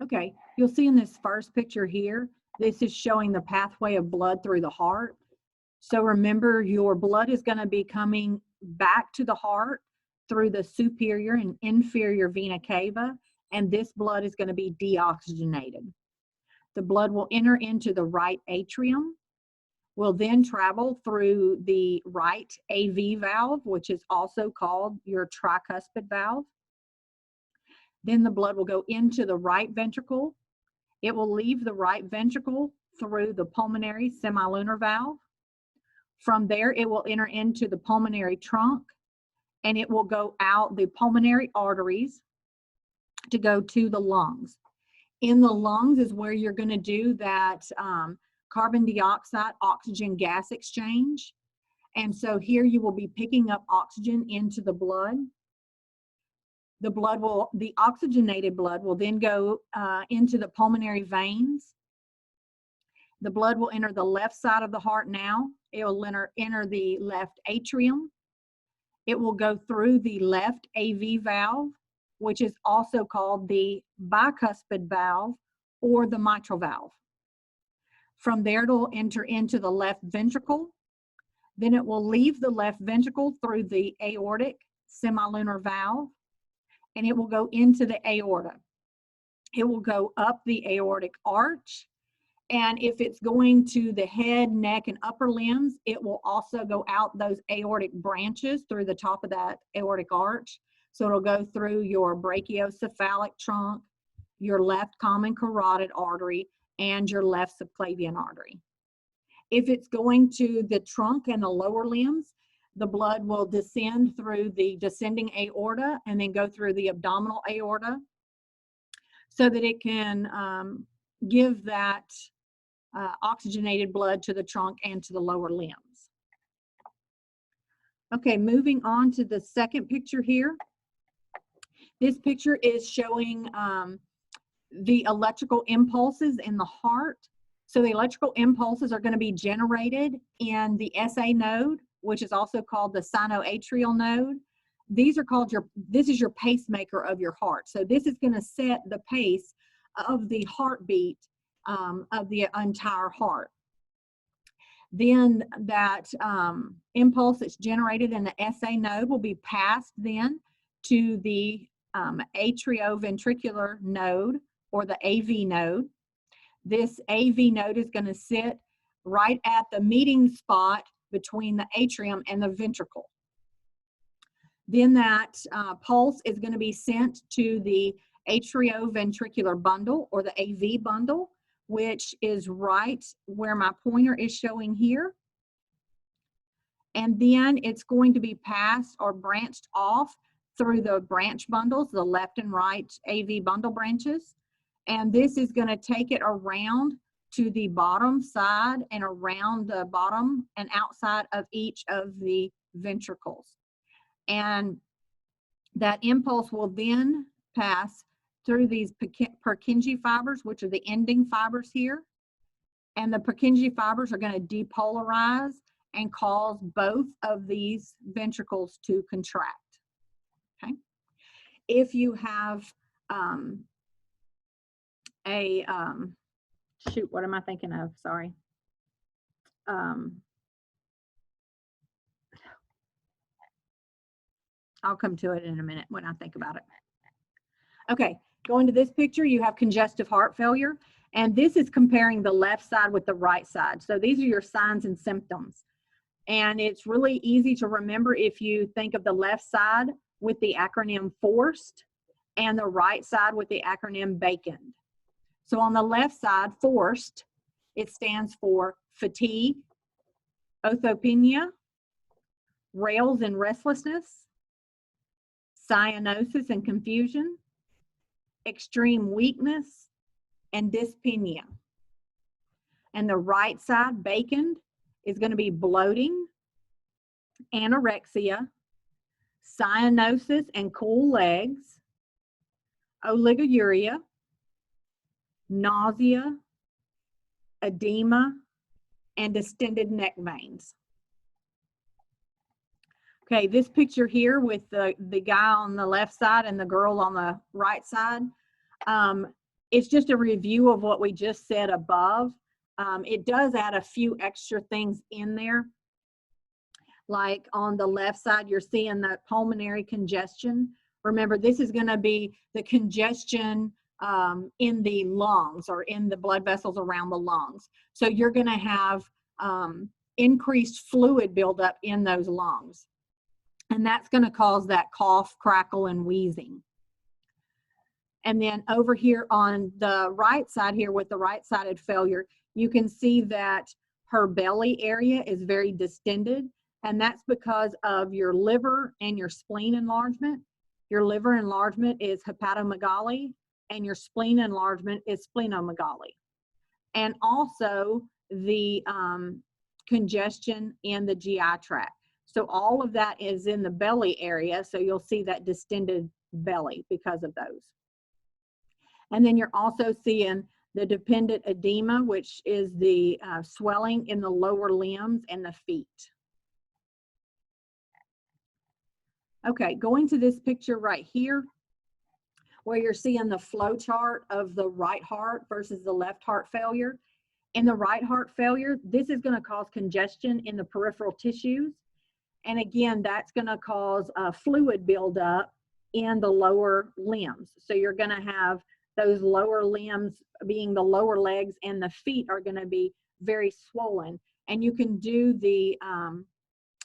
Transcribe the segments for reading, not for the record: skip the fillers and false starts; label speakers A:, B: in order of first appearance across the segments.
A: Okay, you'll see in this first picture here, this is showing the pathway of blood through the heart. So remember, your blood is going to be coming back to the heart through the superior and inferior vena cava, and this blood is going to be deoxygenated. The blood will enter into the right atrium, will then travel through the right AV valve, which is also called your tricuspid valve. Then the blood will go into the right ventricle. It will leave the right ventricle through the pulmonary semilunar valve. From there, it will enter into the pulmonary trunk, and it will go out the pulmonary arteries to go to the lungs. In the lungs is where you're going to do that carbon dioxide oxygen gas exchange. And so here you will be picking up oxygen into the blood. The oxygenated blood will then go into the pulmonary veins. The blood will enter the left side of the heart now. It will enter the left atrium. It will go through the left AV valve, which is also called the bicuspid valve or the mitral valve. From there, it will enter into the left ventricle. Then it will leave the left ventricle through the aortic semilunar valve, and it will go into the aorta. It will go up the aortic arch, and if it's going to the head, neck, and upper limbs, it will also go out those aortic branches through the top of that aortic arch. So it'll go through your brachiocephalic trunk, your left common carotid artery, and your left subclavian artery. If it's going to the trunk and the lower limbs, the blood will descend through the descending aorta and then go through the abdominal aorta so that it can give that oxygenated blood to the trunk and to the lower limbs. Okay, moving on to the second picture here. This picture is showing the electrical impulses in the heart. So the electrical impulses are going to be generated in the SA node, which is also called the sinoatrial node. These are called this is your pacemaker of your heart. So this is going to set the pace of the heartbeat of the entire heart. Then that impulse that's generated in the SA node will be passed then to the atrioventricular node or the AV node. This AV node is going to sit right at the meeting spot between the atrium and the ventricle. Then that pulse is going to be sent to the atrioventricular bundle or the AV bundle, which is right where my pointer is showing here. And then it's going to be passed or branched off through the branch bundles, the left and right AV bundle branches. And this is going to take it around to the bottom side and around the bottom and outside of each of the ventricles. And that impulse will then pass through these Purkinje fibers, which are the ending fibers here. And the Purkinje fibers are going to depolarize and cause both of these ventricles to contract. Okay. If you have shoot, what am I thinking of? Sorry. I'll come to it in a minute when I think about it. Okay, going to this picture, you have congestive heart failure, and this is comparing the left side with the right side. So these are your signs and symptoms. And it's really easy to remember if you think of the left side with the acronym FORCED and the right side with the acronym BACONed. So on the left side, FORCED, it stands for fatigue, othopenia, rales and restlessness, cyanosis and confusion, extreme weakness, and dyspnea. And the right side, BACONed, is going to be bloating, anorexia, cyanosis and cool legs, oliguria, nausea, edema, and distended neck veins. Okay, this picture here with the guy on the left side and the girl on the right side, it's just a review of what we just said above. It does add a few extra things in there. Like on the left side, you're seeing that pulmonary congestion. Remember, this is going to be the congestion in the lungs or in the blood vessels around the lungs. So you're going to have increased fluid buildup in those lungs. And that's going to cause that cough, crackle, and wheezing. And then over here on the right side here with the right-sided failure, you can see that her belly area is very distended. And that's because of your liver and your spleen enlargement. Your liver enlargement is hepatomegaly, and your spleen enlargement is splenomegaly. And also the congestion in the GI tract. So all of that is in the belly area. So you'll see that distended belly because of those. And then you're also seeing the dependent edema, which is the swelling in the lower limbs and the feet. Okay, going to this picture right here, where you're seeing the flow chart of the right heart versus the left heart failure. In the right heart failure, this is going to cause congestion in the peripheral tissues. And again, that's going to cause fluid buildup in the lower limbs. So you're going to have those lower limbs, being the lower legs and the feet, are going to be very swollen. And you can do the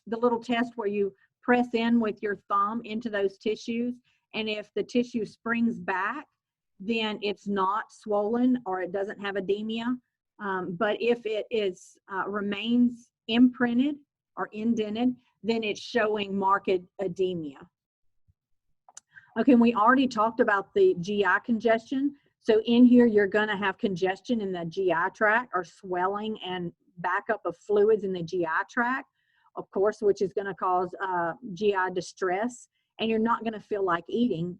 A: little test where you press in with your thumb into those tissues. And if the tissue springs back, then it's not swollen or it doesn't have edema. But if it is remains imprinted or indented, then it's showing marked edema. Okay, we already talked about the GI congestion. So in here, you're going to have congestion in the GI tract, or swelling and backup of fluids in the GI tract, of course, which is going to cause GI distress, and you're not going to feel like eating.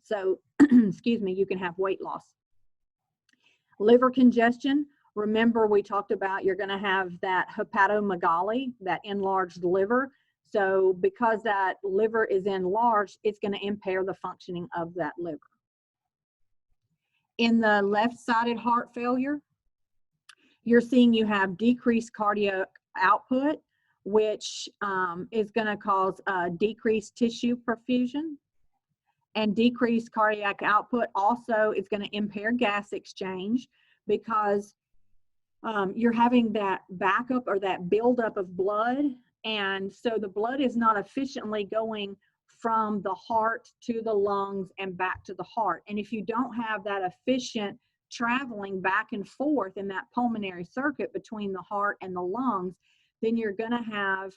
A: So, excuse me, you can have weight loss. Liver congestion, remember we talked about you're going to have that hepatomegaly, that enlarged liver. So because that liver is enlarged, it's going to impair the functioning of that liver. In the left-sided heart failure, you're seeing you have decreased cardiac output, which is going to cause decreased tissue perfusion. And decreased cardiac output also is going to impair gas exchange, because you're having that backup or that buildup of blood. And so the blood is not efficiently going from the heart to the lungs and back to the heart. And if you don't have that efficient traveling back and forth in that pulmonary circuit between the heart and the lungs, then you're going to have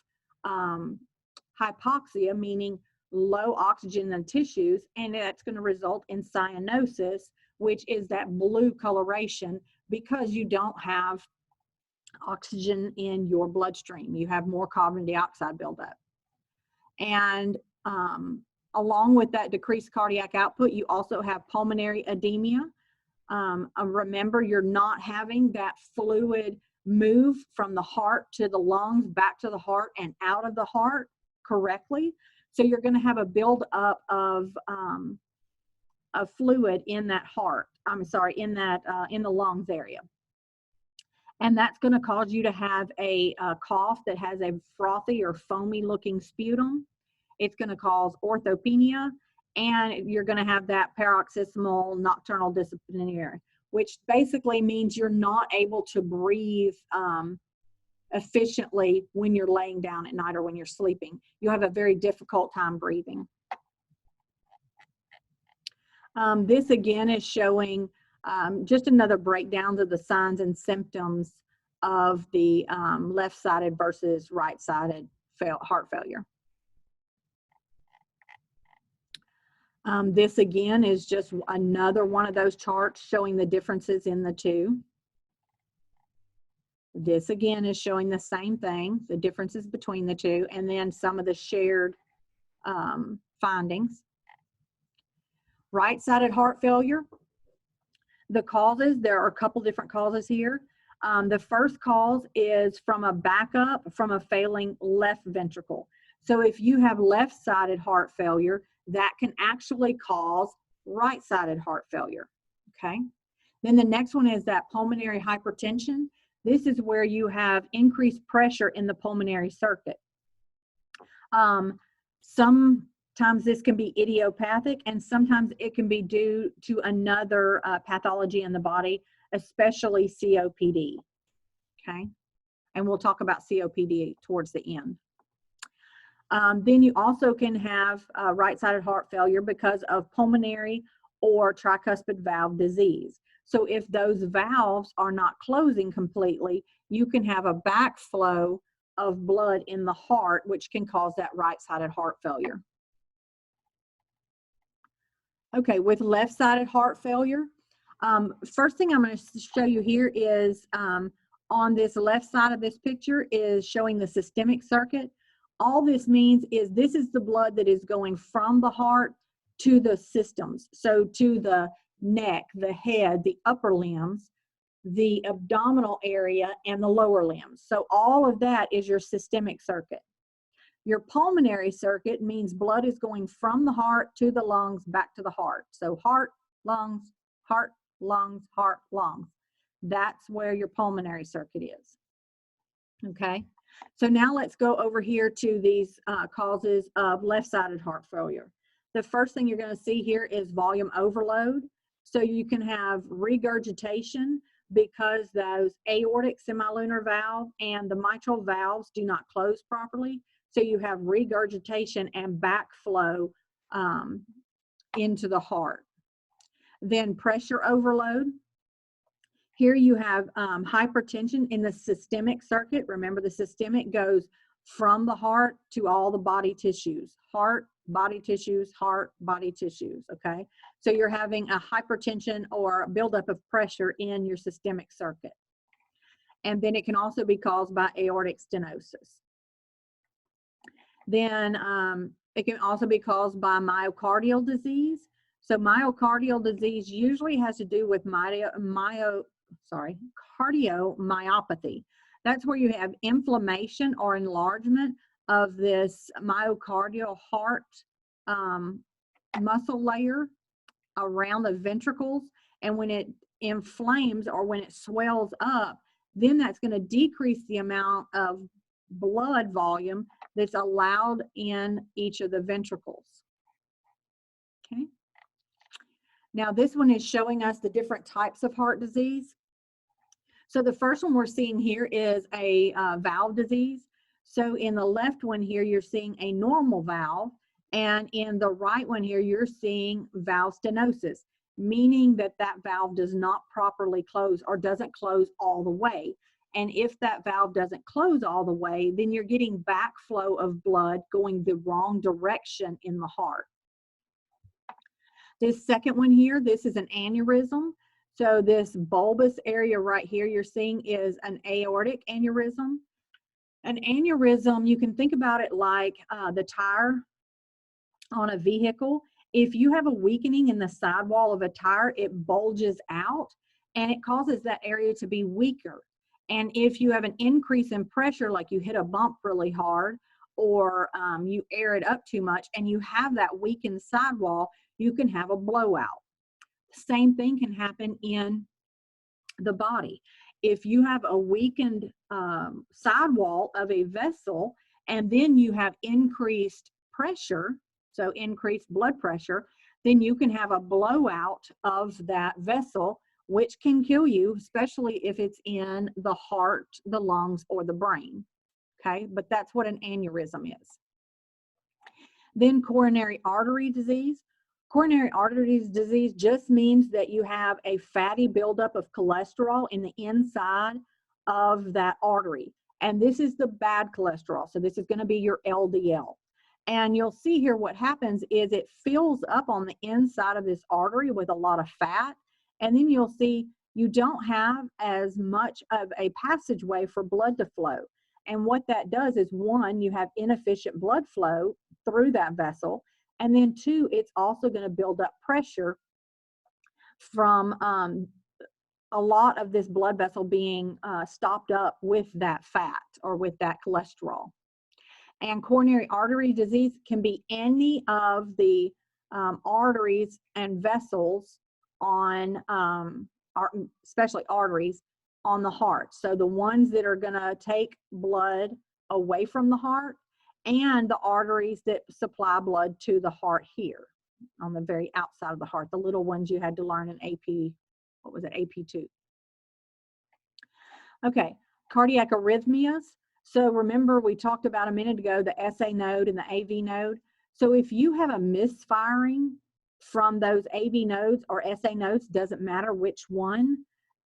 A: hypoxia, meaning low oxygen in the tissues, and that's going to result in cyanosis, which is that blue coloration, because you don't have oxygen in your bloodstream. You have more carbon dioxide buildup. And along with that decreased cardiac output, you also have pulmonary edema. Remember, you're not having that fluid move from the heart to the lungs, back to the heart, and out of the heart correctly. So you're going to have a buildup of fluid in that heart. I'm sorry, in that in the lungs area. And that's going to cause you to have a cough that has a frothy or foamy looking sputum. It's going to cause orthopnea, and you're going to have that paroxysmal nocturnal dyspnea, which basically means you're not able to breathe efficiently when you're laying down at night or when you're sleeping. You have a very difficult time breathing. This again is showing just another breakdown of the signs and symptoms of the left-sided versus right-sided heart failure. This again is just another one of those charts showing the differences in the two. This again is showing the same thing, the differences between the two, and then some of the shared findings. Right-sided heart failure, the causes, there are a couple different causes here. The first cause is from a backup from a failing left ventricle. So if you have left-sided heart failure, that can actually cause right-sided heart failure, okay? Then the next one is that pulmonary hypertension. This is where you have increased pressure in the pulmonary circuit. Sometimes this can be idiopathic, and sometimes it can be due to another pathology in the body, especially COPD, okay? And we'll talk about COPD towards the end. Then you also can have right-sided heart failure because of pulmonary or tricuspid valve disease. So if those valves are not closing completely, you can have a backflow of blood in the heart, which can cause that right-sided heart failure. Okay, with left-sided heart failure, first thing I'm going to show you here is on this left side of this picture is showing the systemic circuit. All this means is this is the blood that is going from the heart to the systems. So to the neck, the head, the upper limbs, the abdominal area, and the lower limbs. So all of that is your systemic circuit. Your pulmonary circuit means blood is going from the heart to the lungs back to the heart. So heart, lungs, heart, lungs, heart, lungs. That's where your pulmonary circuit is. Okay, so now let's go over here to these causes of left-sided heart failure. The first thing you're going to see here is volume overload. So you can have regurgitation because those aortic semilunar valve and the mitral valves do not close properly. So you have regurgitation and backflow into the heart. Then pressure overload. Here you have hypertension in the systemic circuit. Remember, the systemic goes from the heart to all the body tissues. Heart, body tissues, heart, body tissues, okay? So you're having a hypertension or buildup of pressure in your systemic circuit. And then it can also be caused by aortic stenosis. Then it can also be caused by myocardial disease. So myocardial disease usually has to do with cardiomyopathy. That's where you have inflammation or enlargement of this myocardial heart muscle layer around the ventricles. And when it inflames or when it swells up, then that's going to decrease the amount of blood volume that's allowed in each of the ventricles. Okay. Now this one is showing us the different types of heart disease. So the first one we're seeing here is a valve disease. So in the left one here, you're seeing a normal valve, and in the right one here, you're seeing valve stenosis, meaning that that valve does not properly close or doesn't close all the way. And if that valve doesn't close all the way, then you're getting backflow of blood going the wrong direction in the heart. This second one here, this is an aneurysm. So this bulbous area right here you're seeing is an aortic aneurysm. An aneurysm, you can think about it like the tire on a vehicle. If you have a weakening in the sidewall of a tire, it bulges out and it causes that area to be weaker. And if you have an increase in pressure, like you hit a bump really hard or you air it up too much and you have that weakened sidewall, you can have a blowout. Same thing can happen in the body. If you have a weakened sidewall of a vessel and then you have increased pressure, so increased blood pressure, then you can have a blowout of that vessel, which can kill you, especially if it's in the heart, the lungs, or the brain. Okay, but that's what an aneurysm is. Then coronary artery disease. Coronary artery disease just means that you have a fatty buildup of cholesterol in the inside of that artery. And this is the bad cholesterol. So this is going to be your LDL. And you'll see here what happens is it fills up on the inside of this artery with a lot of fat. And then you'll see you don't have as much of a passageway for blood to flow. And what that does is, one, you have inefficient blood flow through that vessel. And then two, it's also going to build up pressure from a lot of this blood vessel being stopped up with that fat or with that cholesterol. And coronary artery disease can be any of the arteries and vessels on, especially arteries, on the heart. So the ones that are going to take blood away from the heart, and the arteries that supply blood to the heart here on the very outside of the heart, the little ones you had to learn in AP, what was it, AP2. Okay, cardiac arrhythmias. So remember we talked about a minute ago the SA node and the AV node. So if you have a misfiring from those AV nodes or SA nodes, doesn't matter which one,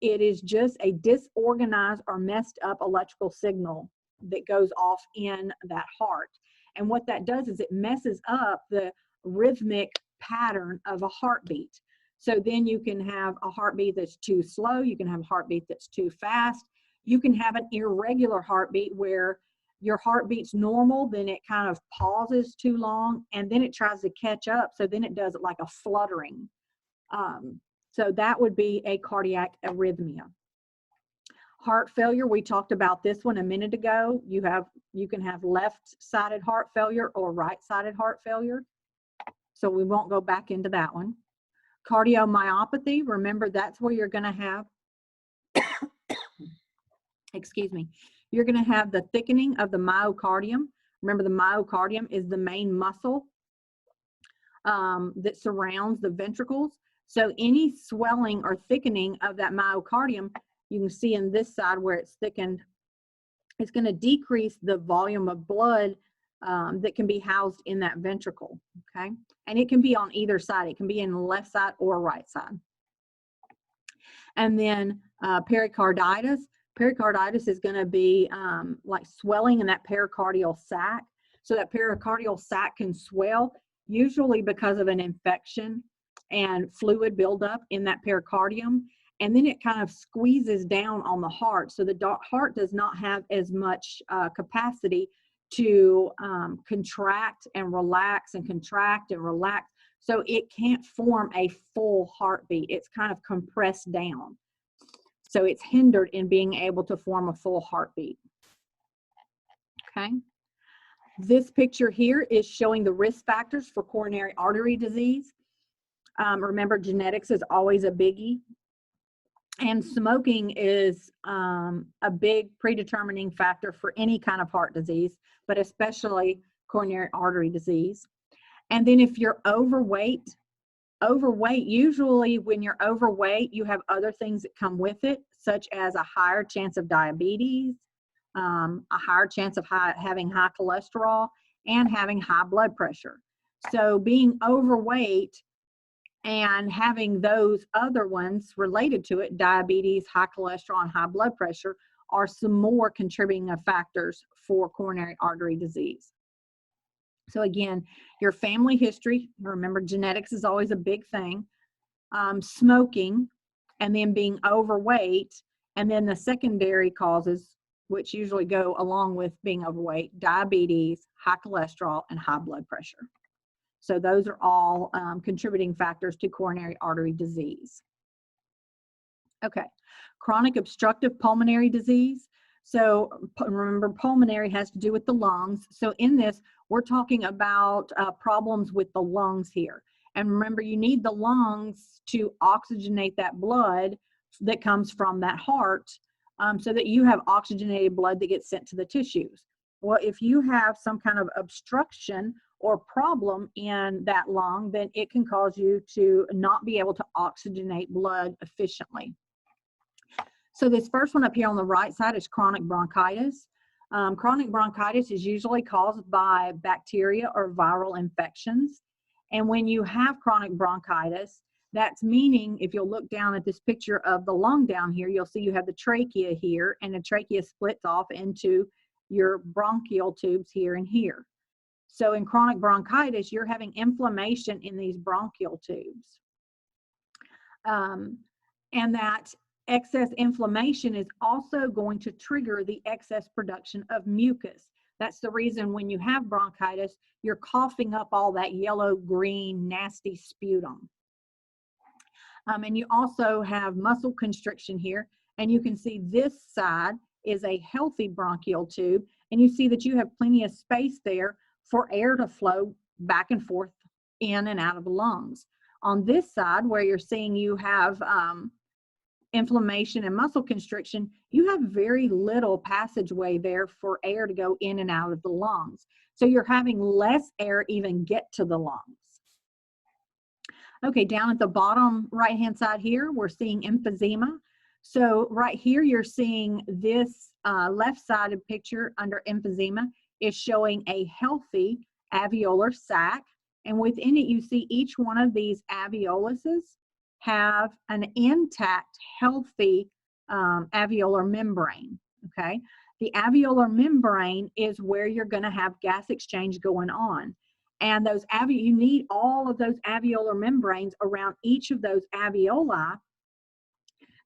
A: it is just a disorganized or messed up electrical signal that goes off in that heart. And what that does is it messes up the rhythmic pattern of a heartbeat. So then you can have a heartbeat that's too slow, you can have a heartbeat that's too fast, you can have an irregular heartbeat where your heartbeat's normal, then it kind of pauses too long, and then it tries to catch up, so then it does it like a fluttering. So that would be a cardiac arrhythmia. Heart failure, we talked about this one a minute ago. You can have left-sided heart failure or right-sided heart failure. So we won't go back into that one. Cardiomyopathy, remember that's where you're going to have, excuse me, you're going to have the thickening of the myocardium. Remember the myocardium is the main muscle that surrounds the ventricles. So any swelling or thickening of that myocardium, you can see in this side where it's thickened, it's going to decrease the volume of blood that can be housed in that ventricle, okay? And it can be on either side. It can be in the left side or right side. And then pericarditis. Pericarditis is going to be like swelling in that pericardial sac. So that pericardial sac can swell, usually because of an infection and fluid buildup in that pericardium. And then it kind of squeezes down on the heart. So the heart does not have as much capacity to contract and relax and contract and relax. So it can't form a full heartbeat. It's kind of compressed down. So it's hindered in being able to form a full heartbeat. Okay. This picture here is showing the risk factors for coronary artery disease. Remember, genetics is always a biggie. And smoking is a big predetermining factor for any kind of heart disease, but especially coronary artery disease. And then if you're overweight, usually when you're overweight, you have other things that come with it, such as a higher chance of diabetes, a higher chance of having high cholesterol, and having high blood pressure. So being overweight and having those other ones related to it, diabetes, high cholesterol, and high blood pressure, are some more contributing factors for coronary artery disease. So again, your family history, remember genetics is always a big thing, smoking, and then being overweight, and then the secondary causes, which usually go along with being overweight, diabetes, high cholesterol, and high blood pressure. So those are all contributing factors to coronary artery disease. Okay, chronic obstructive pulmonary disease. So remember, pulmonary has to do with the lungs. So in this, we're talking about problems with the lungs here. And remember, you need the lungs to oxygenate that blood that comes from that heart so that you have oxygenated blood that gets sent to the tissues. Well, if you have some kind of obstruction or problem in that lung, then it can cause you to not be able to oxygenate blood efficiently. So this first one up here on the right side is chronic bronchitis. Chronic bronchitis is usually caused by bacteria or viral infections. And when you have chronic bronchitis, that's meaning, if you'll look down at this picture of the lung down here, you'll see you have the trachea here, and the trachea splits off into your bronchial tubes here and here. So in chronic bronchitis, you're having inflammation in these bronchial tubes. And that excess inflammation is also going to trigger the excess production of mucus. That's the reason when you have bronchitis, you're coughing up all that yellow, green, nasty sputum. And you also have muscle constriction here. And you can see this side is a healthy bronchial tube. And you see that you have plenty of space there for air to flow back and forth in and out of the lungs. On this side, where you're seeing you have inflammation and muscle constriction, you have very little passageway there for air to go in and out of the lungs. So you're having less air even get to the lungs. Okay, down at the bottom right-hand side here, we're seeing emphysema. So right here, you're seeing this left-sided picture under emphysema is showing a healthy alveolar sac. And within it, you see each one of these alveoluses have an intact, healthy alveolar membrane, okay? The alveolar membrane is where you're gonna have gas exchange going on. And those you need all of those alveolar membranes around each of those alveoli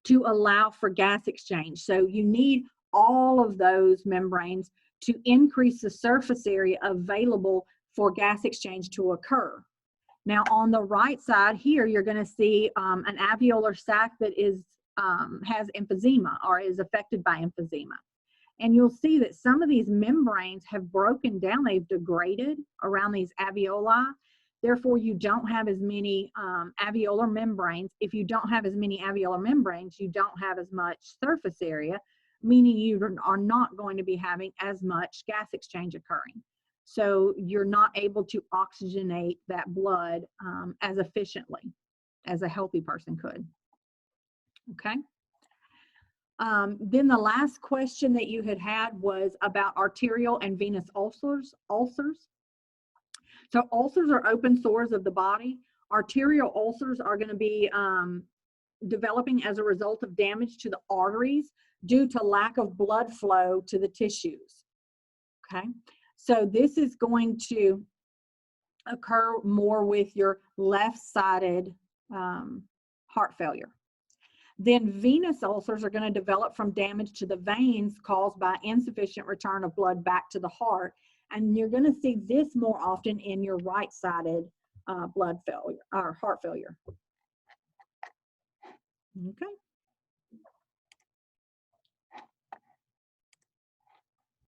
A: to allow for gas exchange. So you need all of those membranes to increase the surface area available for gas exchange to occur. Now on the right side here, you're going to see an alveolar sac that is has emphysema or is affected by emphysema. And you'll see that some of these membranes have broken down, they've degraded around these alveoli. Therefore, you don't have as many alveolar membranes. If you don't have as many alveolar membranes, you don't have as much surface area, meaning you are not going to be having as much gas exchange occurring. So you're not able to oxygenate that blood as efficiently as a healthy person could. Okay. Then the last question that you had was about arterial and venous ulcers. So ulcers are open sores of the body. Arterial ulcers are going to be developing as a result of damage to the arteries due to lack of blood flow to the tissues. Okay, so this is going to occur more with your left-sided heart failure. Then venous ulcers are going to develop from damage to the veins caused by insufficient return of blood back to the heart. And you're going to see this more often in your right-sided blood failure or heart failure. Okay.